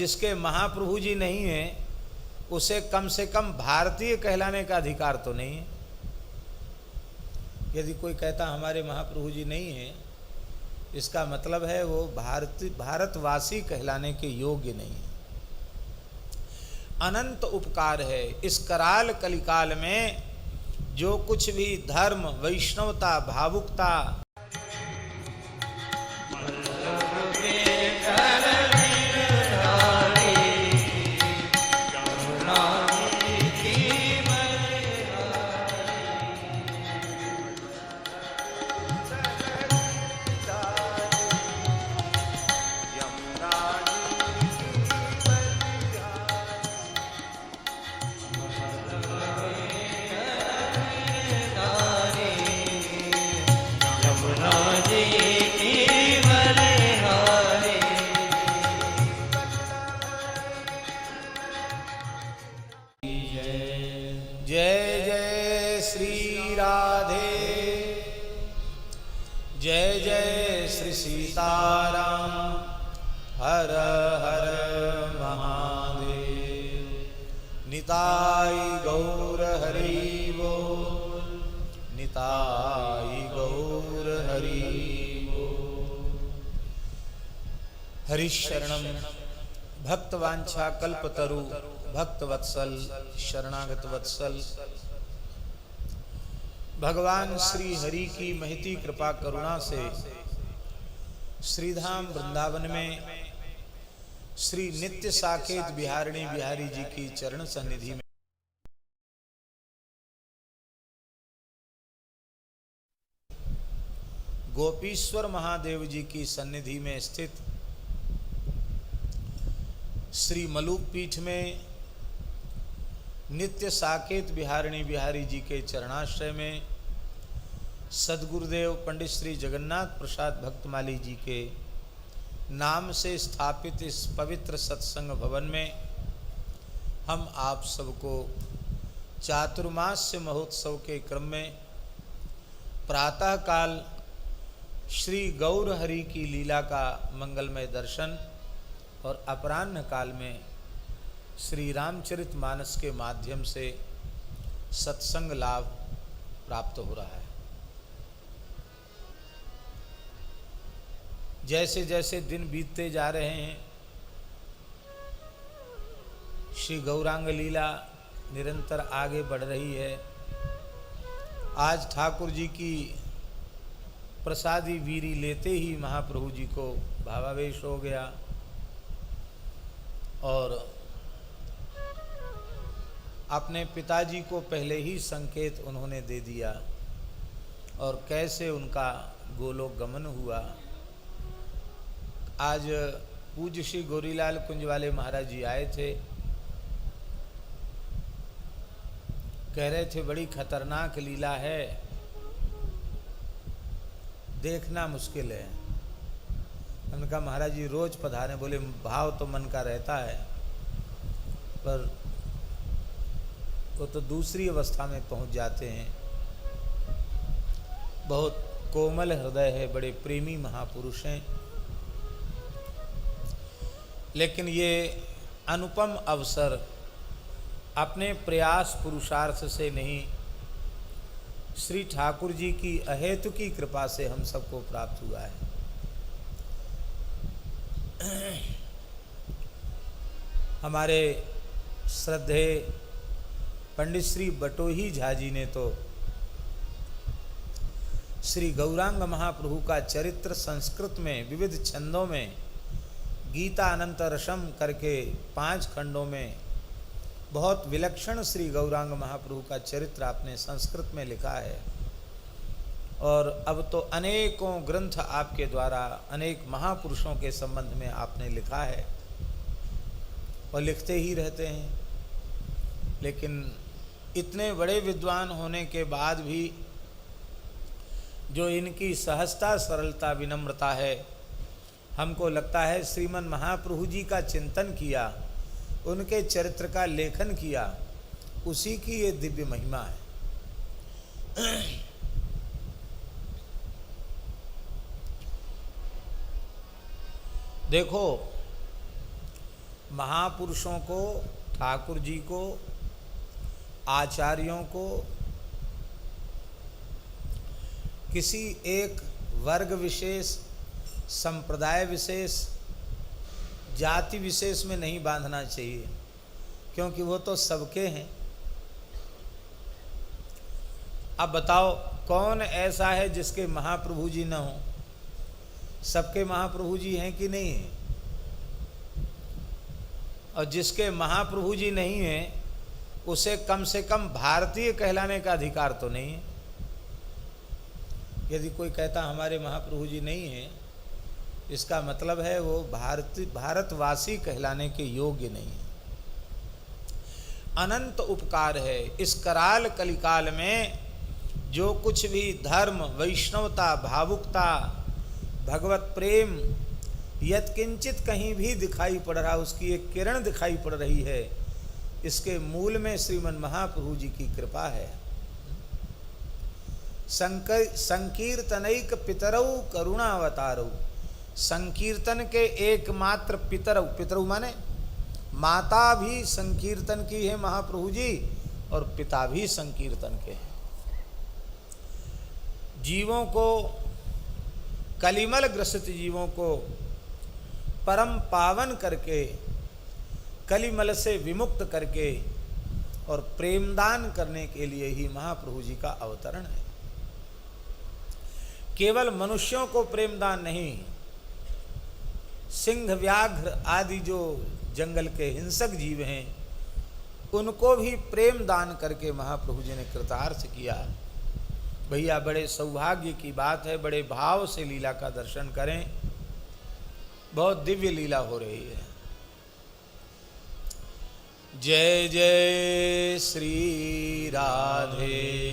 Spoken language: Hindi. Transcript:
जिसके महाप्रभु जी नहीं है उसे कम से कम भारतीय कहलाने का अधिकार तो नहीं है। यदि कोई कहता हमारे महाप्रभु जी नहीं है, इसका मतलब है वो भारतवासी कहलाने के योग्य नहीं है। अनंत उपकार है। इस कराल कलिकाल में जो कुछ भी धर्म, वैष्णवता, भावुकता, जय जय श्री राधे, जय जय श्री सीताराम, हर हर महादेव। निताई गौर हरि बोल, निताई गौर हरि बोल। हरिशरणम भक्तवांछा कल्पतरु, भक्तवत्सल शरणागत वत्सल। भगवान श्री हरि की महती कृपा करुणा से श्रीधाम वृंदावन में श्री नित्य साकेत बिहारिणी बिहारी जी की चरण सन्निधि में गोपीश्वर महादेव जी की सन्निधि में स्थित श्री मलूक पीठ में नित्य साकेत बिहारिणी बिहारी जी के चरणाश्रय में सद्गुरुदेव पंडित श्री जगन्नाथ प्रसाद भक्तमाली जी के नाम से स्थापित इस पवित्र सत्संग भवन में हम आप सबको चातुर्मास्य महोत्सव के क्रम में प्रातःकाल श्री गौर हरि की लीला का मंगलमय दर्शन और अपराह्न काल में श्री रामचरितमानस के माध्यम से सत्संग लाभ प्राप्त हो रहा है। जैसे जैसे दिन बीतते जा रहे हैं, श्री गौरांग लीला निरंतर आगे बढ़ रही है। आज ठाकुर जी की प्रसादी वीरी लेते ही महाप्रभु जी को भावावेश हो गया और अपने पिताजी को पहले ही संकेत उन्होंने दे दिया और कैसे उनका गोलोक गमन हुआ। आज पूज्य श्री गौरीलाल कुंजवाले महाराज जी आए थे, कह रहे थे बड़ी खतरनाक लीला है, देखना मुश्किल है। उनका महाराज जी रोज पधारे, बोले भाव तो मन का रहता है पर वो तो दूसरी अवस्था में पहुंच जाते हैं। बहुत कोमल हृदय है, बड़े प्रेमी महापुरुष हैं, लेकिन ये अनुपम अवसर अपने प्रयास पुरुषार्थ से नहीं, श्री ठाकुर जी की अहेतुकी कृपा से हम सबको प्राप्त हुआ है। हमारे श्रद्धे पंडित श्री बटोही झा जी ने तो श्री गौरांग महाप्रभु का चरित्र संस्कृत में विविध छंदों में गीता अनंत रसम करके 5 खंडों में बहुत विलक्षण श्री गौरांग महाप्रभु का चरित्र आपने संस्कृत में लिखा है। और अब तो अनेकों ग्रंथ आपके द्वारा अनेक महापुरुषों के संबंध में आपने लिखा है और लिखते ही रहते हैं। लेकिन इतने बड़े विद्वान होने के बाद भी जो इनकी सहजता, सरलता, विनम्रता है, हमको लगता है श्रीमन महाप्रभु जी का चिंतन किया, उनके चरित्र का लेखन किया, उसी की ये दिव्य महिमा है। देखो, महापुरुषों को, ठाकुर जी को, आचार्यों को किसी एक वर्ग विशेष, संप्रदाय विशेष, जाति विशेष में नहीं बांधना चाहिए, क्योंकि वो तो सबके हैं। अब बताओ कौन ऐसा है जिसके महाप्रभु जी न हो? सबके महाप्रभु जी हैं कि नहीं हैं? और जिसके महाप्रभु जी नहीं हैं उसे कम से कम भारतीय कहलाने का अधिकार तो नहीं है। यदि कोई कहता हमारे महाप्रभु जी नहीं हैं, इसका मतलब है वो भारतवासी कहलाने के योग्य नहीं है। अनंत उपकार है। इस कराल कलिकाल में जो कुछ भी धर्म, वैष्णवता, भावुकता, भगवत प्रेम यत्किंचित कहीं भी दिखाई पड़ रहा, उसकी एक किरण दिखाई पड़ रही है, इसके मूल में श्रीमन महाप्रभु जी की कृपा है। संकीर्तनैक पितरौ करुणावतारौ, संकीर्तन के एकमात्र पितरौ, पितरौ माने माता भी संकीर्तन की है महाप्रभु जी, और पिता भी संकीर्तन के हैं। जीवों को, कलिमल ग्रसित जीवों को परम पावन करके, कलिमल से विमुक्त करके और प्रेमदान करने के लिए ही महाप्रभु जी का अवतरण है। केवल मनुष्यों को प्रेमदान नहीं, सिंह, व्याघ्र आदि जो जंगल के हिंसक जीव हैं उनको भी प्रेम दान करके महाप्रभु जी ने कृतार्थ किया। भैया बड़े सौभाग्य की बात है, बड़े भाव से लीला का दर्शन करें। बहुत दिव्य लीला हो रही है। जय जय श्री राधे